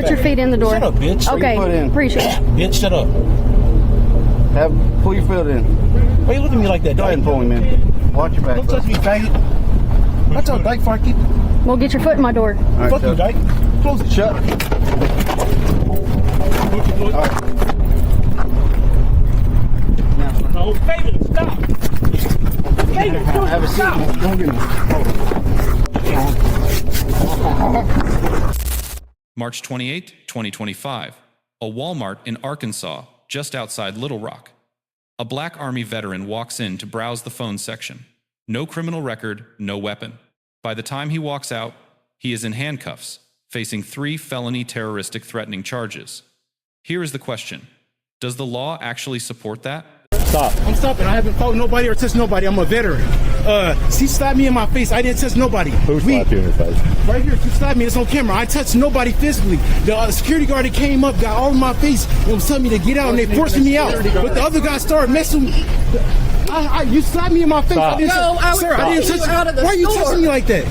Put your feet in the door. Shut up, bitch. Okay, appreciate it. Bitch, shut up. Pull your foot in. Why you looking at me like that? Go ahead and pull him in. Watch your back. Don't touch me, faggot. Watch out, dyke, before I keep... Well, get your foot in my door. Right, fuck you, dyke. Close it. Shut. All right. No, Fagan, stop. Fagan, Have a seat. stop. Don't get me. March 28, 2025. A Walmart in Arkansas, just outside Little Rock. A black Army veteran walks in to browse the phone section. No criminal record, no weapon. By the time he walks out, he is in handcuffs, facing 3 felony terroristic threatening charges. Here is the question. Does the law actually support that? Stop. I'm stopping. I haven't fought nobody or touched nobody. I'm a veteran. She slapped me in my face. I didn't touch nobody. Who slapped you in your face? Right here. She slapped me. It's on camera. I touched nobody physically. The security guard that came up got all in my face and was telling me to get out, and they forced me out. But the other guy started messing with me. You slapped me in my face. Stop. Sir, I didn't touch you. Why are you touching me like that?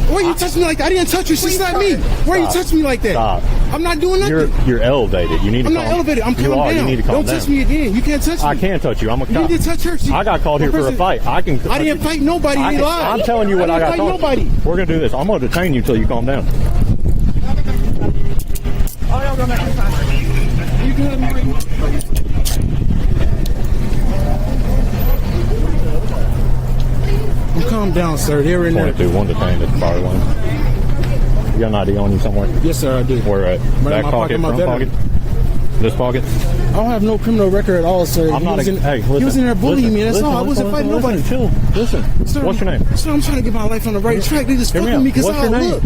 Why are you touching me like that? I didn't touch you. She slapped me. Why are you touching me like that? Stop. I'm not doing nothing. You're elevated. You need to I'm calm not elevated. I'm calm down. You need to calm Don't down. touch me again. You can't touch me. I can touch you. I'm a cop. You need to touch her. I got called here for a fight. I didn't fight nobody. They lied. I'm telling you what I got called. Nobody. We're gonna do this. I'm gonna detain you until you calm down. You good, Marie? Calm down, sir. They're in there. 22, 1 detained at the fire lane. You got an ID on you somewhere? Yes, sir, I do. Where at? Back pocket, front pocket? This pocket? I don't have no criminal record at all, sir. I'm not. Hey, listen. He was in there bullying me. That's all. I wasn't fighting nobody. Chill. Listen. Sir, What's your name? Sir, I'm trying to get my life on the right track. They just fuck with me because how I look.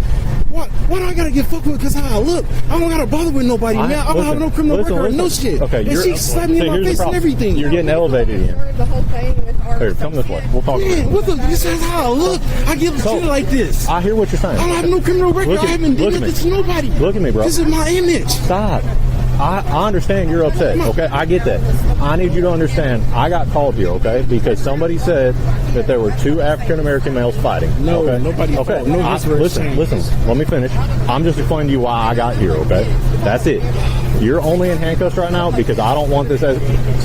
Why do I gotta get fucked with because how I look? I don't gotta bother with nobody, man. I don't have no criminal record or no shit. Okay, and she slapped me in my face and everything. You're getting elevated again. The whole thing with our Here, come this way. We'll talk about it. What the? This is how I look. I get treated like this. I hear what you're saying. I don't have no criminal record. I haven't done nothing to nobody. Look at me, bro. This is my image. Stop. I understand you're upset, okay? I get that. I need you to understand, I got called here, okay? Because somebody said that there were 2 African-American males fighting. No, okay? nobody okay. fought. No, listen, let me finish. I'm just explaining to you why I got here, okay? That's it. You're only in handcuffs right now because I don't want this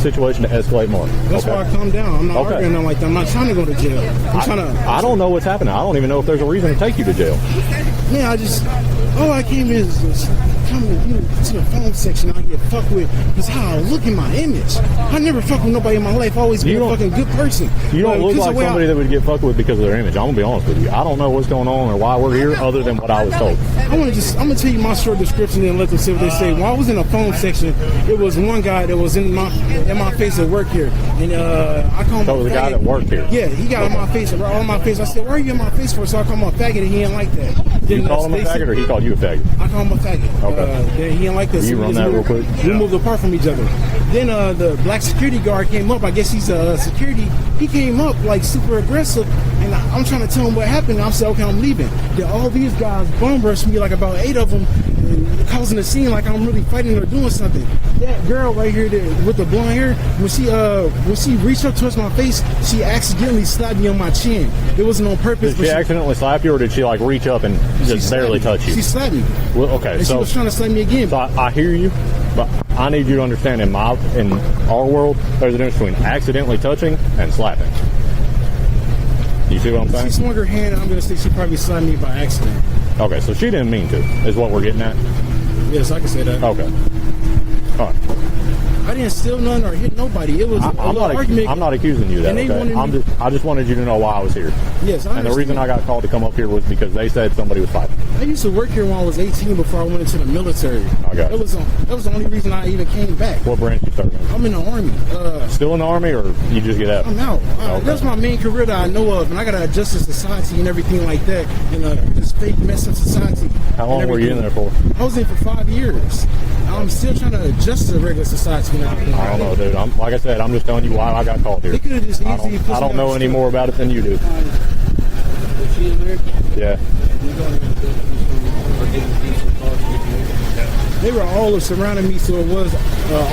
situation to escalate more. That's why I calm down. I'm not arguing nothing like that. I'm not trying to go to jail. I don't know what's happening. I don't even know if there's a reason to take you to jail. Man, all I came in is just coming to the phone section. I get fucked with because how I look in my image. I never fuck with nobody in my life. I always be a fucking good person. You don't look like somebody that would get fucked with because of their image. I'm gonna be honest with you. I don't know what's going on or why we're here other than what I was told. I'm gonna tell you my short description and let them see what they say. When I was in the phone section, it was one guy that was in my face at work here, and I called him so a the faggot. guy that worked here. Yeah, he got in my face, all in my face. I said, "Why are you in my face for?" So I called him a faggot, and he didn't like that. You called him a faggot, or he called you a faggot? I called him a faggot. Okay. Then he didn't like that. Can you run that real quick? We moved apart from each other. Then the black security guard came up. I guess he's security. He came up like super aggressive, and I'm trying to tell him what happened. I said, "Okay, I'm leaving." Then all these guys bum rushed me, like about 8 of them, causing a scene like I'm really fighting or doing something. That girl right here with the blonde hair, when she reached up towards my face, she accidentally slapped me on my chin. It wasn't on purpose. Did she accidentally slap you, or did she like reach up and just barely touch you? She slapped me. Well, okay, and so she was trying to slap me again. So I hear you, but I need you to understand in our world, there's a difference between accidentally touching and slapping. You see what I'm saying? She swung her hand, and I'm gonna say she probably slapped me by accident. Okay, so she didn't mean to, is what we're getting at? Yes, I can say that. Okay. All right. I didn't steal none or hit nobody. It was an argument. I'm not accusing you of that, okay? I just wanted you to know why I was here. Yes, I And the reason I got called to come up here was because they said somebody was fighting. I used to work here when I was 18 before I went into the military. I got that was the only reason I even came back. What branch you started in? I'm in the Army. Still in the Army, or you just get out? I'm out. That's my main career that I know of, and I got to adjust to society and everything like that, and this fake mess of society. How long were you in there for? I was in for 5 years. I'm still trying to adjust to regular society and everything. I don't know, dude. Like I said, I'm just telling you why I got called here. They could have just easily I don't know any more about it than you do. Is she in there? Yeah. They were all surrounding me, so it was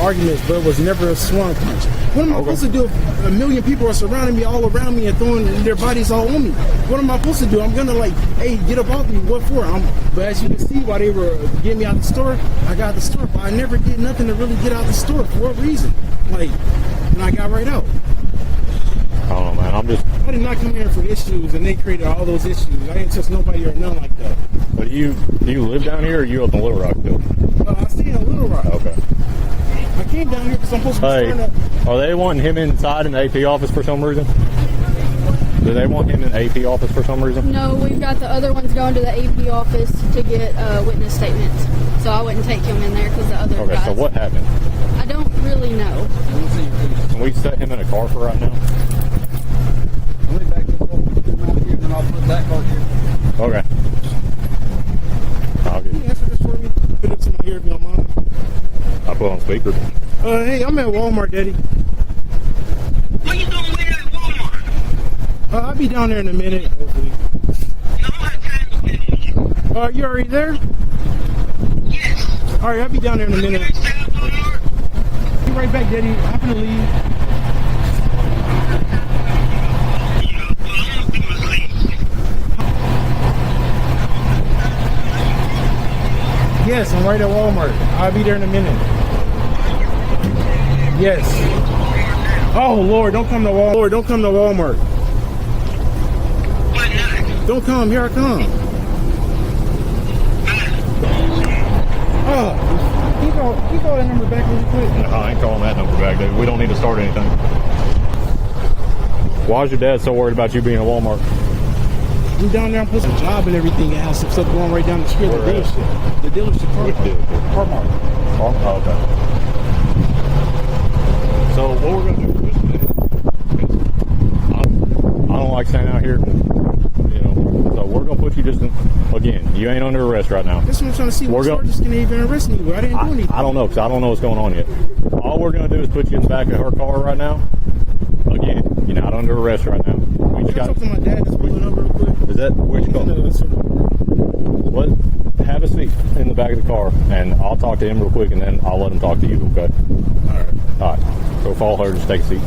arguments, but it was never a swung punch. What am I supposed to do if a million people are surrounding me, all around me, and throwing their bodies all on me? What am I supposed to do? I'm gonna like, hey, get up off me. What for? But as you can see, while they were getting me out the store, I got out the store, but I never did nothing to really get out the store. For what reason? Like, and I got right out. I don't know, man. I did not come here for issues, and they created all those issues. I didn't touch nobody or nothing like that. But do you live down here, or you up in Little Rock still? I stay in Little Rock. Okay. I came down here because I'm supposed to be starting up. Are they wanting him inside in the AP office for some reason? Do they want him in the AP office for some reason? No, we've got the other ones going to the AP office to get witness statements. So I wouldn't take him in there because the other guys. Okay, so what happened? I don't really know. Can we set him in a car for right now? Let me back this up, come out here, and then I'll put that car here. Okay. I'll get Can you answer this for me? Put it to my ear if you don't mind. I'll put on speaker. Hey, I'm at Walmart, Daddy. What you doing with at Walmart? I'll be down there in a minute, hopefully. No, I have time to be with you. You already there? Yes. All right, I'll be down there in a minute. Walmart? Be right back, Daddy. I'm gonna leave. Yes, I'm right at Walmart. I'll be there in a minute. Yes. Oh Lord, don't come to Walmart. Lord, don't come to Walmart. Why not? Don't come. Here I come. Can you call that number back really quick? No, I ain't calling that number back, dude. We don't need to start anything. Why is your dad so worried about you being at Walmart? I'm down there. I'm supposed to job and everything. I have some stuff going right down the street. Where The at? dealership. The dealership. Which dealership? Car-mart. Oh, okay. So what we're gonna do for just a minute? I don't like staying out here, you know. So we're gonna put you just again. You ain't under arrest right now. That's what I'm trying to see. What charges can they even arrest me with? I didn't do anything. I don't know, because I don't know what's going on yet. All we're going to do is put you in the back of her car right now. Again, you're not under arrest right now. We just Can I got talk to my dad that's pulling up real quick? Is that which car? What? Have a seat in the back of the car, and I'll talk to him real quick, and then I'll let him talk to you, okay? All right. All right. So follow her, just take a seat.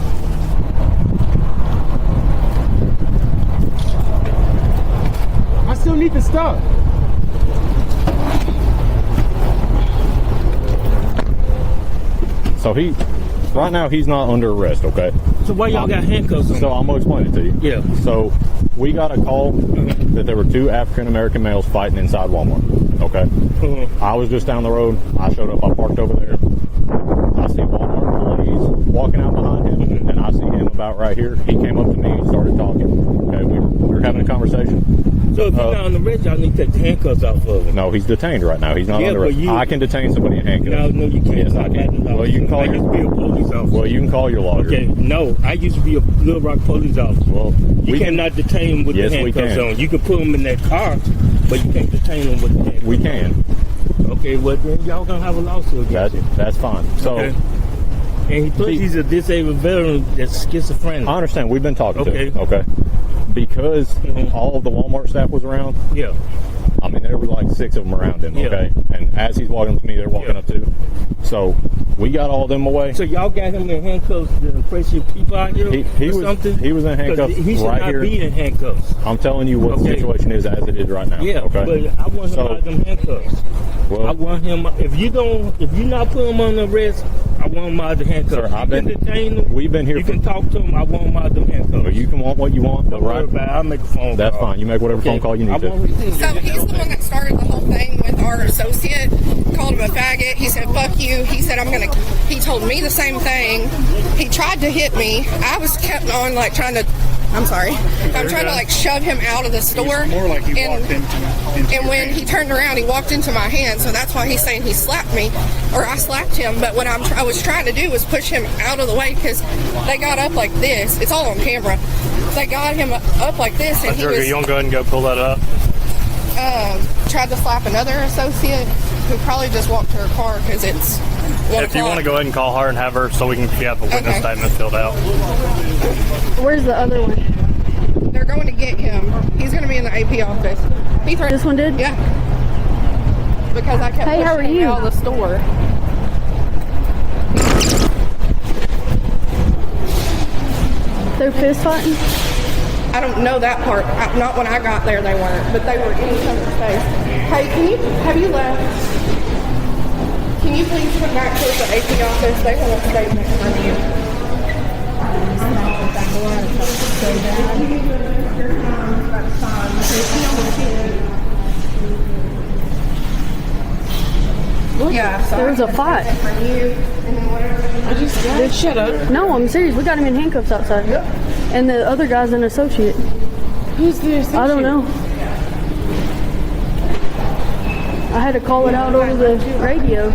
I still need to stop. So right now he's not under arrest, okay? So why y'all got handcuffs on? So I'm gonna explain it to you. Yeah. So we got a call that there were two African American males fighting inside Walmart. Okay. I was just down the road. I showed up. I parked over there. I see Walmart employees walking out behind him, and I see him about right here. He came up to me and started talking. Okay, we were having a conversation. So if you're not on the arrest, y'all need to take the handcuffs off of him. No, he's detained right now. He's not under arrest. I can detain somebody in handcuffs. No, you can't. Yes, I can. Well, you can call I used to be a police officer. Well, you can call your lawyer. Okay, no, I used to be a Little Rock police officer. Well, you cannot detain him with Yes, the we handcuffs can. on. You can put him in that car, but you can't detain him with the handcuffs. We can. Okay, well then y'all gonna have a lawsuit against him. That's fine. So. Okay. And he's a disabled veteran that's schizophrenic. I understand. We've been talking to him. Okay. Okay. Because all of the Walmart staff was around. Yeah. I mean, there were like 6 of them around him. Yeah. Okay. And as he's walking up to me, they're walking up too. So we got all of them away. So y'all got him in handcuffs to impress your people out here He or was something? he was in 'Cause handcuffs he should right not here. be in handcuffs. I'm telling you what the Okay. situation is as it is right now. Yeah, Okay. but I want him So- out of them handcuffs. Well, I want him. If you not put him on the arrest, I want him out of the handcuffs. Sir, I've you been- can detain him. we've been here You for- can talk to him. I want him out of them handcuffs. you can want what you want, but Don't worry right. about it. I'll make a phone That's call. fine. You make whatever phone call you I need to. want him So he's the one that started the whole thing with our associate, called him a faggot. He said, fuck you. He said, he told me the same thing. He tried to hit me. I was kept on like trying to, I'm sorry. I'm trying to like shove him out of the store. More like he walked into And when he turned around, he walked into my hand. So that's why he's saying he slapped me, or I slapped him. But what I was trying to do was push him out of the way because they got up like this. It's all on camera. They got him up like this, and he was You want to go ahead and go pull that up? tried to slap another associate who probably just walked to her car because it's 1 If you want to o'clock. go ahead and call her and have her so we can get the witness Okay. statement filled out. Where's the other one? They're going to get him. He's going to be in the AP office. He threatened. This one did? Yeah. because I kept Hey, how are pushing him you? out of the store. They're fist fighting? I don't know that part. Not when I got there, they weren't, but they were in each other's face. Hey, have you left? Can you please come back to the AP office? They want to stay next from you. Yeah, so There was a fight. from you, and then whatever. Shut up. No, I'm serious. We got him in handcuffs outside. Yep. And the other guy's an associate. Who's the associate? I don't know. I had to call it out over the radio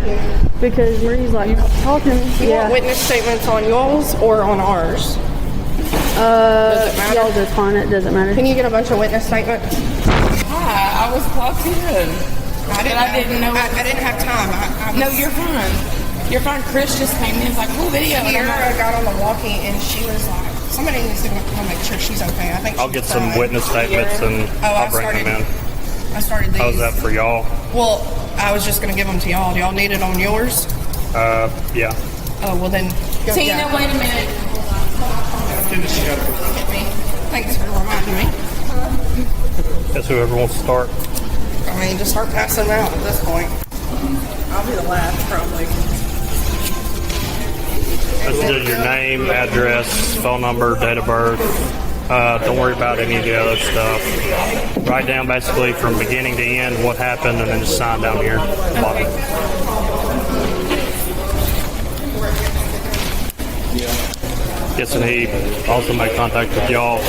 because Marie's like talking. You want witness statements on yours or on ours? Does it matter? Y'all just fine. It doesn't matter. Can you get a bunch of witness statements? Hi, I was clocked in. I didn't know. I didn't have time. No, you're fine. You're fine. Chris just came in. He's like, "Cool video." And I'm Kiara like, got on the walkie and she was like, "Somebody needs to come make sure she's okay." I think I'll she's get some crying. witness statements and I'll bring them in. I started these. How's that for y'all? Well, I was just gonna give them to y'all. Do y'all need it on yours? Yeah. Oh, well then. Go, Tina, yeah. wait a minute. Thanks for reminding me. Guess whoever wants to start. I mean, just start passing them out at this point. I'll be the last, probably. Let's do your name, address, phone number, date of birth. Don't worry about any of the other stuff. Write down basically from beginning to end what happened and then just sign down here. Bottom. Yes, and he also made contact with y'all.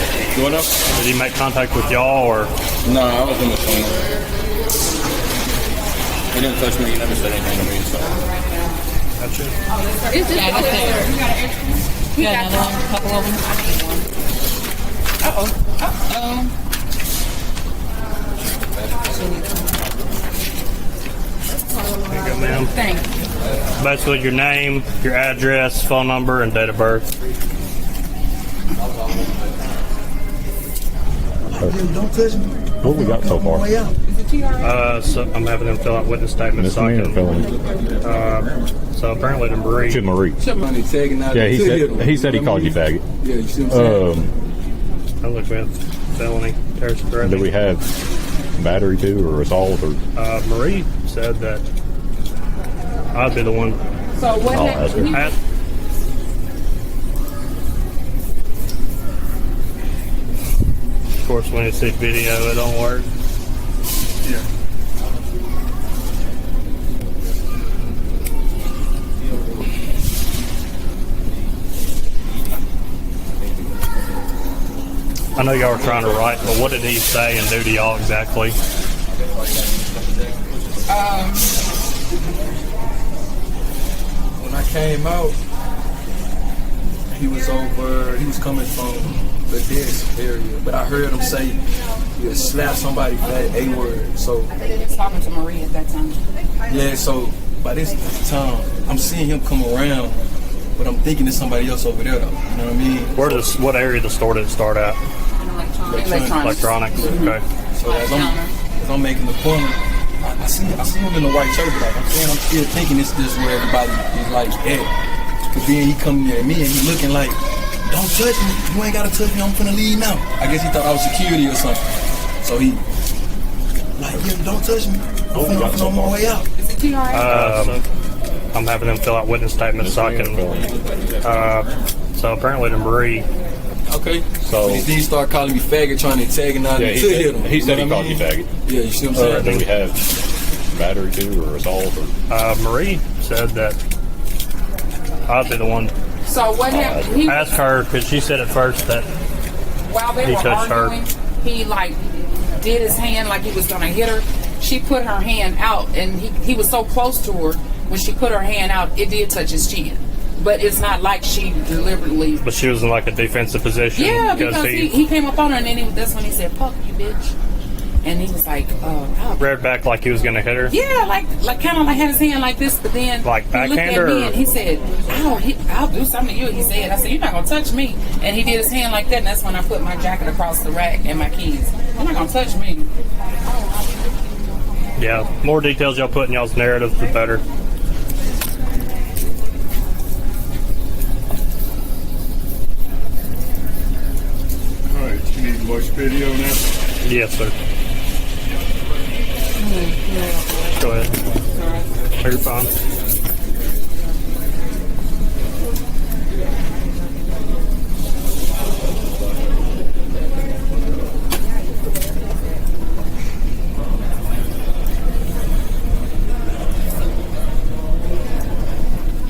What up? Did he make contact with y'all or? No, I was in the phone. He didn't touch me. He never said anything to me. So. That's it. It's just over there. We got another one, a couple of them. I need one. There you go, ma'am. Thank you. Basically, your name, your address, phone number, and date of birth. Don't touch me. What we got so far? So I'm having them fill out witness statements. Misdemeanor felony. So apparently the Marie. Should Marie. Somebody tagging out. Yeah, he said he called you faggot. Yeah, you see what I'm saying? I look with felony terroristic threat. Do we have battery too, or assault, or? Marie said that I'd be the one. So what I'll ask her. Of course, when you see video, it don't work. Yeah. I know y'all were trying to write, but what did he say and do to y'all exactly? When I came out, he was coming from the desk area, but I heard him say he slap somebody for that A word. So He was talking to Marie at that time. yeah, so by this time I'm seeing him come around, but I'm thinking it's somebody else over there though. You know what I mean? What area of the store did it start at? Electronics. Okay. So as I'm making the corner, I see him in the white shirt, but I'm still thinking it's just where everybody is like at. Cause then he come near me and he looking like, don't touch me, you ain't gotta touch me, I'm finna leave now. I guess he thought I was security or something. So he like, yeah, don't touch me, I'm on my way out. I'm having them fill out witness statements so I can. So apparently the Marie. Okay. So then he started calling me faggot, trying to tag and out yeah, to hit him. he said he called you faggot. Yeah, you see what I'm saying? Do we have battery too, or assault, or? Marie said that I'd be the one. So what happened? He, Ask her because she said at first that while they he were touched her. arguing, he like did his hand like he was gonna hit her. She put her hand out, and he was so close to her. When she put her hand out, it did touch his chin. But it's not like she deliberately. But she was in like a defensive position. Yeah, because he came up on her, and then that's when he said, "Fuck you, bitch." And he was like, reared back like he was gonna hit her. yeah, like kind of like had his hand like this, but then Like he looked backhand at me or- and he said, "I'll do something to you." He said, "I said you're not gonna touch me," and he did his hand like that, and that's when I put my jacket across the rack and my keys. You're not gonna touch me. Yeah, more details y'all put in y'all's narrative, the better. Alright, you need to watch video now? Yes, sir. Go ahead. Are you fine?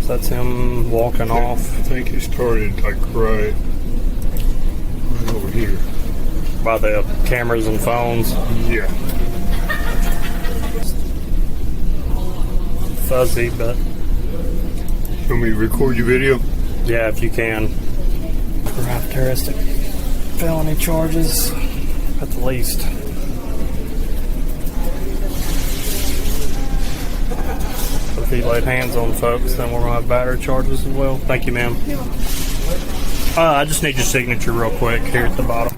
That's him walking off. I think it started like right over here. By the cameras and phones. Yeah. Fuzzy, but You want me to record your video? yeah, if you can. Perhaps terroristic felony charges at the least. If he laid hands on folks, then we're going to have battery charges as well. Thank you, ma'am. I just need your signature real quick here at the bottom.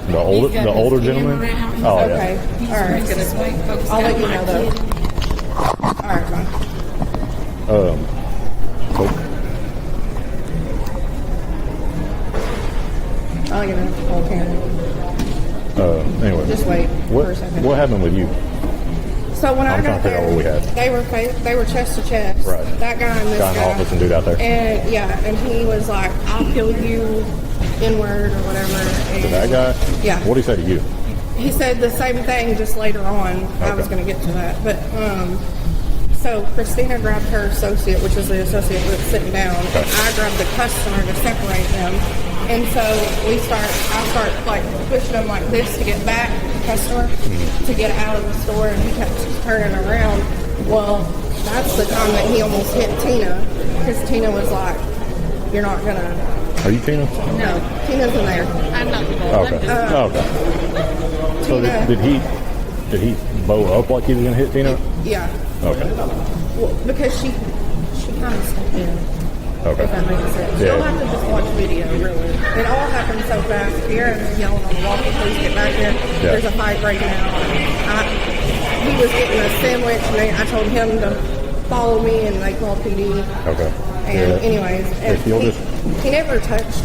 The older gentleman? Oh, Okay. yeah. All right. I'll let you know though. All right, fine. Cool. I'll get it. Okay. Anyway. Just wait for a second. What happened with you? So when I I'm trying got to figure out there, what we had. they were chest to chest. Right. That guy and this Guy in the guy. office and dude out there. And yeah, and he was like, "I'll kill you," N-word or whatever. And So that guy? Yeah. What did he say to you? He said the same thing just later on. I was going to get to that, but so Christina grabbed her associate, which is the associate that's sitting down, and I grabbed the customer to separate them. And so I start like pushing him like this to get back the customer to get out of the store, and he kept turning around. Well, that's the time that he almost hit Tina, because Tina was like, "You're not gonna." Are you Tina? No, Tina's in there. I'm not. Okay. Okay. So Tina, did he bow up like he was gonna hit Tina? yeah. Okay. Well, because she kind of stepped in. Okay. If that makes sense. Yeah. You'll have to just watch video, really. It all happened so fast. Kieran's yelling on the walkie, please get back here. Yeah. There's a fight right now. He was getting a sandwich, and I told him to follow me, and they called PD. Okay. And anyways, and If you'll just he never touched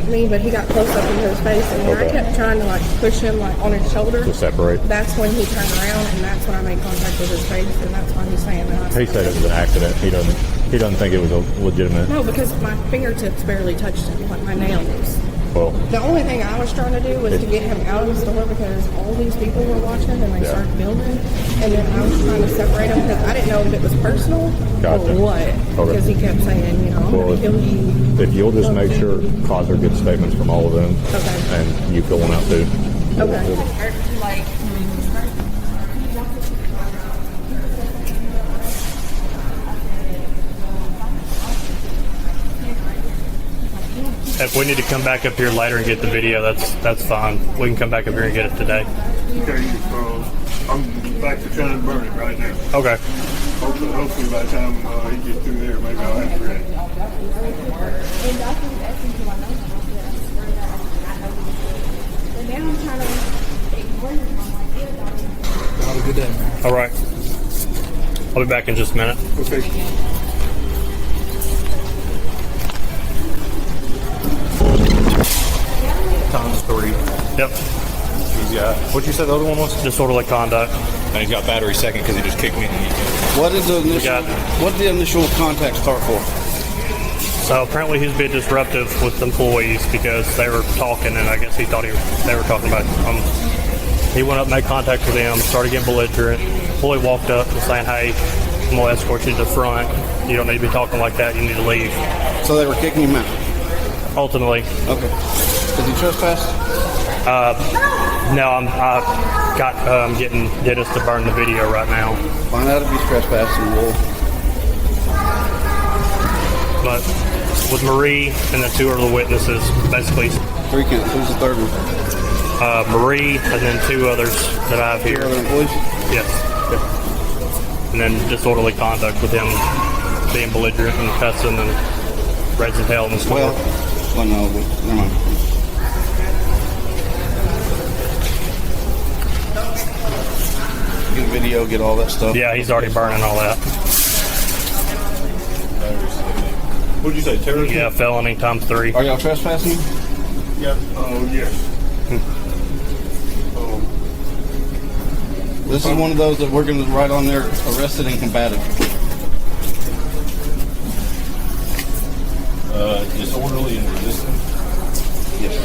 me, but he got close up into his face, and when I Okay. kept trying to like push him like on his shoulder to separate. that's when he turned around, and that's when I made contact with his face, and that's why he's saying that. He said it was an accident. He doesn't think it was a legitimate. No, because my fingertips barely touched him, like my nails. Well, The only thing I was trying to do was to get him out of the store because all these people were watching and they Yeah. started filming. And then I was trying to separate them because I didn't know if it was personal Gotcha. or what. Okay. Because he kept saying, you know, I'm well, going to kill you. if you'll just make sure Cosler gets statements from all of them, Okay. and you fill one out too. Okay. If we need to come back up here later and get the video, that's fine. We can come back up here and get it today. Okay, I'm back to trying to burn it right now. Okay. Hopefully by the time he gets through there, maybe I'll have it ready. Have a good day, man. All right. I'll be back in just a minute. Okay. Times 3. Yep. He's got. What'd you say the other one was? Disorderly conduct. And he's got battery second because he just kicked me. What is the initial? What did the initial contact start for? So apparently he's been disruptive with employees because they were talking, and I guess he thought they were talking about. He went up, made contact with them, started getting belligerent. Employee walked up and saying, "Hey, I'm gonna escort you to the front. You don't need to be talking like that. You need to leave." So they were kicking him out. Ultimately. Okay. Did he trespass? No, I got getting Dennis to burn the video right now. Find out if he's trespassing. We'll. But with Marie and the two other witnesses, basically 3 counts. Who's the third one? Marie and then 2 others that I have here. 2 other employees? Yes. Yep. And then disorderly conduct with him being belligerent and cussing and raising hell in the store. Well, no, never mind. video, get all that stuff. Yeah, he's already burning all that. What'd you say, terroristic? Yeah, felony times 3. Are y'all trespassing? Yeah. Oh, yes. This is one of those that we're going to write on there, arrested and combative. Disorderly and resistant. Yes.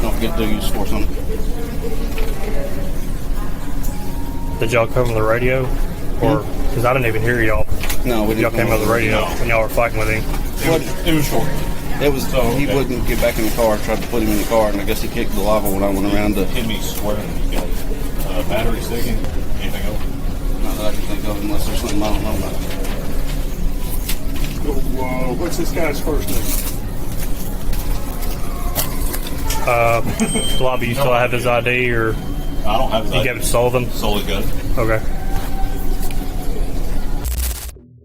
Don't forget to do use force on it. Did y'all come on the radio? Or, because I didn't even hear y'all. No, we didn't. Y'all came on the radio when y'all were fighting with him. It was short. It was, he wouldn't get back in the car. Tried to put him in the car, and I guess he kicked the lava when I went around to... Hit me squaring. You got battery sticking. Anything else? Not that I can think of, unless there's something I don't know about. What's this guy's first name? Lobby, you still have his ID, or I don't have his ID. You gave it to Sullivan? Sullivan got it. Okay.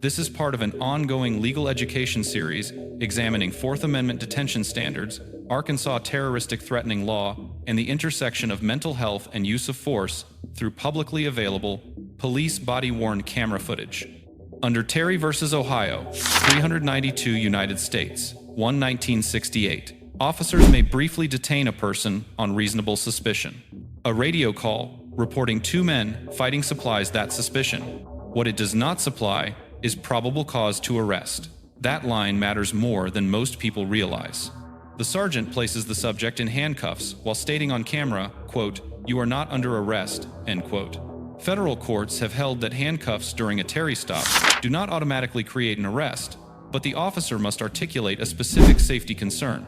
This is part of an ongoing legal education series examining Fourth Amendment detention standards, Arkansas terroristic threatening law, and the intersection of mental health and use of force through publicly available police body-worn camera footage. Under Terry v. Ohio, 392 United States, 1968, officers may briefly detain a person on reasonable suspicion. A radio call reporting 2 men fighting supplies that suspicion. What it does not supply is probable cause to arrest. That line matters more than most people realize. The sergeant places the subject in handcuffs while stating on camera, quote, "You are not under arrest," end quote. Federal courts have held that handcuffs during a Terry stop do not automatically create an arrest, but the officer must articulate a specific safety concern.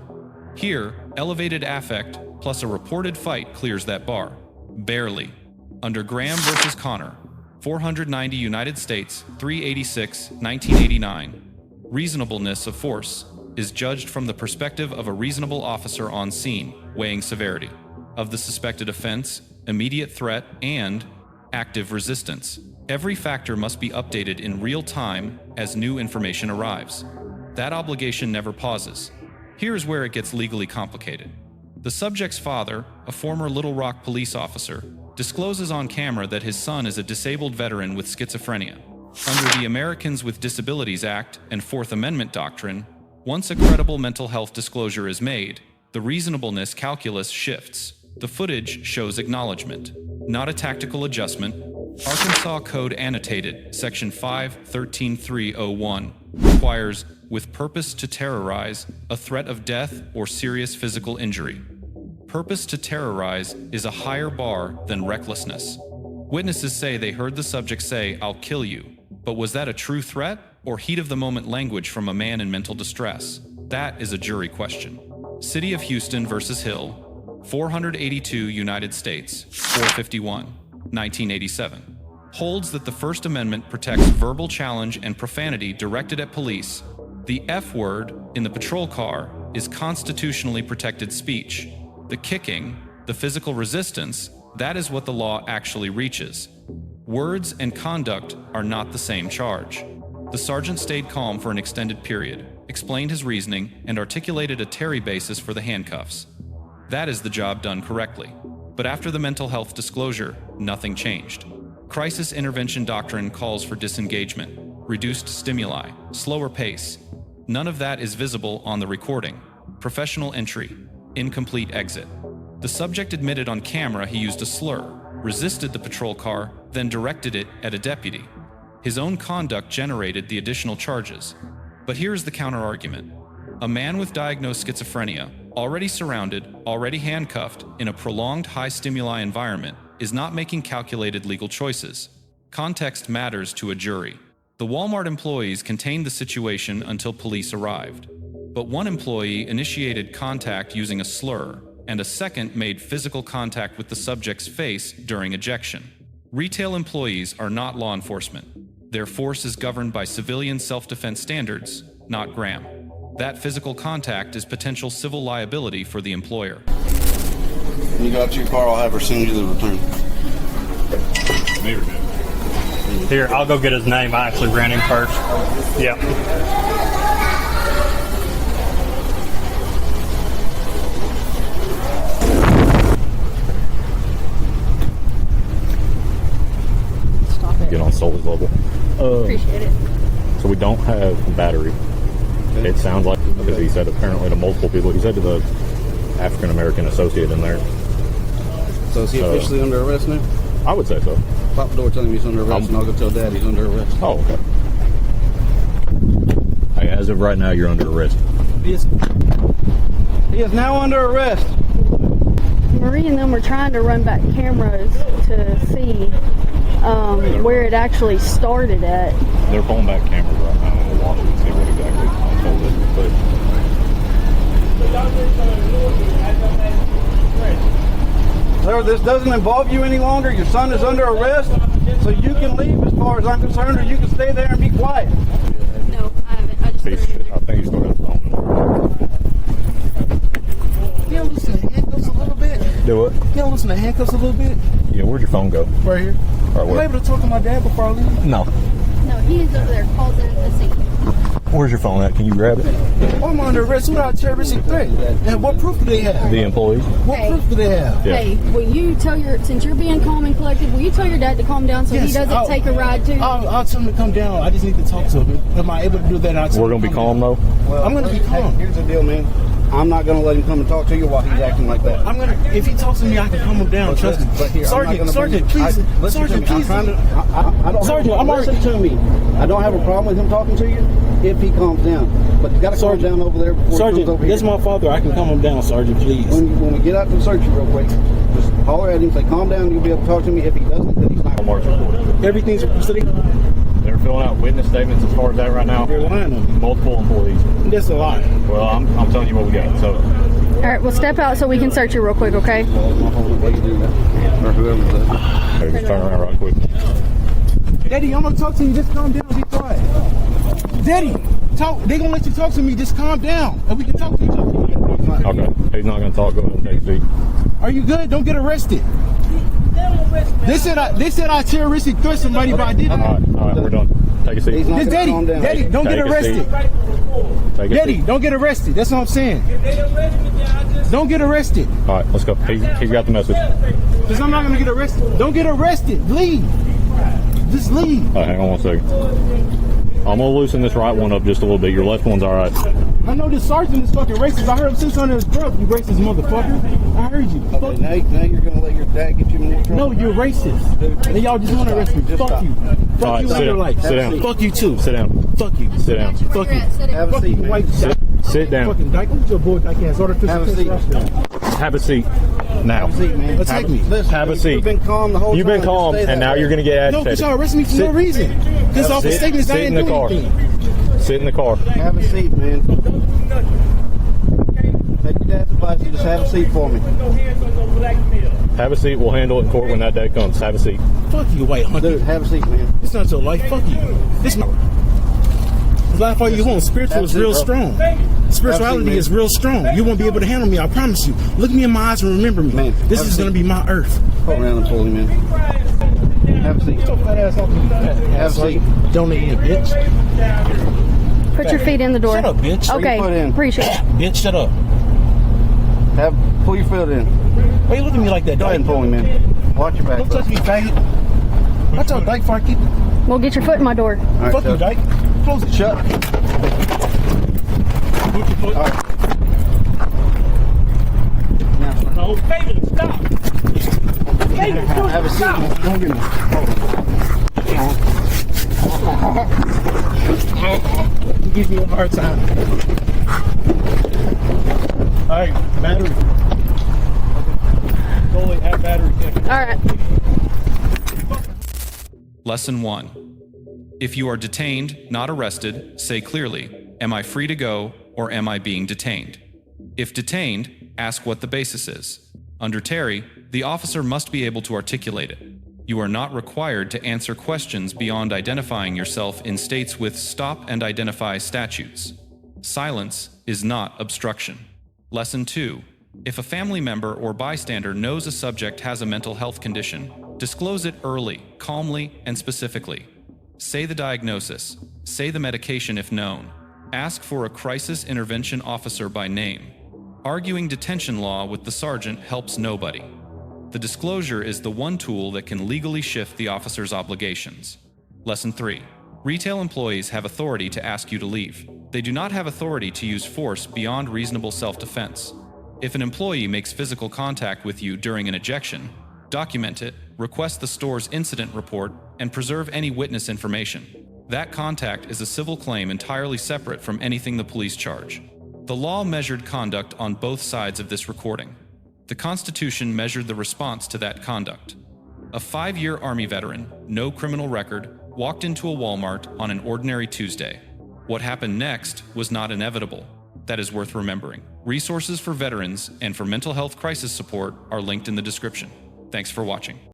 Here, elevated affect plus a reported fight clears that bar. Barely. Under Graham v. Connor, 490 United States, 386, 1989, reasonableness of force is judged from the perspective of a reasonable officer on scene, weighing severity of the suspected offense, immediate threat, and active resistance. Every factor must be updated in real time as new information arrives. That obligation never pauses. Here's where it gets legally complicated. The subject's father, a former Little Rock police officer, discloses on camera that his son is a disabled veteran with schizophrenia. Under the Americans with Disabilities Act and Fourth Amendment doctrine, once a credible mental health disclosure is made, the reasonableness calculus shifts. The footage shows acknowledgement, not a tactical adjustment. Arkansas Code Annotated, Section 5-13-301, requires, with purpose to terrorize, a threat of death or serious physical injury. Purpose to terrorize is a higher bar than recklessness. Witnesses say they heard the subject say, "I'll kill you," but was that a true threat or heat-of-the-moment language from a man in mental distress? That is a jury question. City of Houston versus Hill, 482 United States, 451, 1987, holds that the First Amendment protects verbal challenge and profanity directed at police. The F word in the patrol car is constitutionally protected speech. The kicking, the physical resistance, that is what the law actually reaches. Words and conduct are not the same charge. The sergeant stayed calm for an extended period, explained his reasoning, and articulated a Terry basis for the handcuffs. That is the job done correctly. But after the mental health disclosure, nothing changed. Crisis intervention doctrine calls for disengagement, reduced stimuli, slower pace. None of that is visible on the recording. Professional entry, incomplete exit. The subject admitted on camera he used a slur, resisted the patrol car, then directed it at a deputy. His own conduct generated the additional charges. But here's the counter-argument. A man with diagnosed schizophrenia, already surrounded, already handcuffed, in a prolonged high-stimuli environment, is not making calculated legal choices. Context matters to a jury. The Walmart employees contained the situation until police arrived. But one employee initiated contact using a slur, and a second made physical contact with the subject's face during ejection. Retail employees are not law enforcement. Their force is governed by civilian self-defense standards, not Graham. That physical contact is potential civil liability for the employer. When you go out to your car, I'll have her send you the return. Here, I'll go get his name. I actually ran him first. Yep. assault level. Appreciate it. So we don't have battery. It sounds like, because he said apparently to multiple people, he said to the African American associate in there. So is he officially under arrest now? I would say so. Pop the door, tell him he's under arrest, and I'll go tell Dad he's under arrest. Oh, okay. Hey, as of right now, you're under arrest. He is now under arrest. Marie and them were trying to run back cameras to see where it actually started at. They're pulling back cameras right now, and we'll watch it and see what exactly unfolded. Sir, this doesn't involve you any longer. Your son is under arrest, so you can leave as far as I'm concerned, or you can stay there and be quiet. No, I haven't. I just I think he's still got his phone. You don't loosen the handcuffs a little bit? Do what? You don't loosen the handcuffs a little bit? Yeah, where'd your phone go? Right here. Right, Am I able to talk to my dad before I leave? No. No, he is over there causing a scene. Where's your phone at? Can you grab it? I'm under arrest without terroristic threat. And what proof do they have? The employees? What proof do they have? Yeah. Hey, will you tell since you're being calm and collected, will you tell your dad to calm down so he doesn't take a ride too? I'll tell him to come down. I just need to talk to him. Am I able to do that? We're going to be calm, though? Well, I'm going to be calm. Hey, here's the deal, man. I'm not going to let him come and talk to you while he's acting like that. If he talks to me, I can calm him down. Trust me. Sergeant, please. Sergeant, please. Listen to me. I don't have a problem with him talking to you if he calms down. But you got to calm down over there before he comes over here. This is my father. I can calm him down, Sergeant, please. When we get out to search you real quick, just holler at him, say, calm down, and you'll be able to talk to me. If he doesn't, then he's not going to report. Everything's proceeding. They're filling out witness statements as far as that right now. They're lying on me. Multiple employees. That's a lie. Well, I'm telling you what we got. So. All right, well, step out so we can search you real quick, okay? Or whoever does. Hey, just turn around right quick. Daddy, I'm going to talk to you. Just calm down. Be quiet. Daddy, talk. They going to let you talk to me. Just calm down. And we can talk to each other. Okay. He's not going to talk. Go ahead and take a seat. Are you good? Don't get arrested. They said I terroristic threat somebody, but I didn't. All right, we're done. Take a seat. Just Daddy, don't get arrested. Daddy, don't get arrested. That's what I'm saying. Don't get arrested. All right, let's go. He's got the message. Because I'm not going to get arrested. Don't get arrested. Leave. Just leave. All right, hang on one second. I'm going to loosen this right one up just a little bit. Your left one's all right. I know this sergeant is fucking racist. I heard him sit under his breath. You racist motherfucker. I heard you. Okay, now you're going to let your dad get you in more trouble? No, you're racist. And y'all just want to arrest me. Fuck you. Fuck you in your life. Sit down. Fuck you too. Sit down. Fuck you. Sit down. Fuck you. Have a seat, man. Sit down. Fucking dyke. Look at your boy dyke ass. Have a seat. Have a seat. Now. Have a seat, man. Attack me. Listen, have a seat. You've been calm the whole time. You've been calm, and now you're going to get agitated. No, because y'all arrested me for no reason. Because off the statements I didn't do anything. Sit in the car. Have a seat, man. Take your dad's advice. You just have a seat for me. Have a seat. We'll handle it in court when that day comes. Have a seat. Fuck you, white hunter. Dude, have a seat, man. It's not your life. Fuck you. This my life. All you want. Spiritual is real strong. Spirituality is real strong. You won't be able to handle me. I promise you. Look me in my eyes and remember me. Man, this is going to be my earth. Pull around and pull him in. Have a seat. Have a seat. Don't eat a bitch. Put your feet in the door. Shut up, bitch. Okay, appreciate it. Bitch, shut up. Pull your foot in. Why you looking at me like that? Go ahead and pull him in. Watch your back. Don't touch me, faggot. I told Dyke before I keep it. Well, get your foot in my door. Right, fuck you, Dyke. Close it. Shut. Put your foot. All right. No, Fabian, stop. Fabian, Have a seat. stop. Don't get me. He gives me a hard time. All right, battery. Go ahead, have battery. All right. Lesson 1. If you are detained, not arrested, say clearly, am I free to go or am I being detained? If detained, ask what the basis is. Under Terry, the officer must be able to articulate it. You are not required to answer questions beyond identifying yourself in states with stop and identify statutes. Silence is not obstruction. Lesson 2. If a family member or bystander knows a subject has a mental health condition, disclose it early, calmly, and specifically. Say the diagnosis. Say the medication if known. Ask for a crisis intervention officer by name. Arguing detention law with the sergeant helps nobody. The disclosure is the one tool that can legally shift the officer's obligations. Lesson 3. Retail employees have authority to ask you to leave. They do not have authority to use force beyond reasonable self-defense. If an employee makes physical contact with you during an ejection, document it, request the store's incident report, and preserve any witness information. That contact is a civil claim entirely separate from anything the police charge. The law measured conduct on both sides of this recording. The Constitution measured the response to that conduct. A 5-year Army veteran, no criminal record, walked into a Walmart on an ordinary Tuesday. What happened next was not inevitable. That is worth remembering. Resources for veterans and for mental health crisis support are linked in the description. Thanks for watching.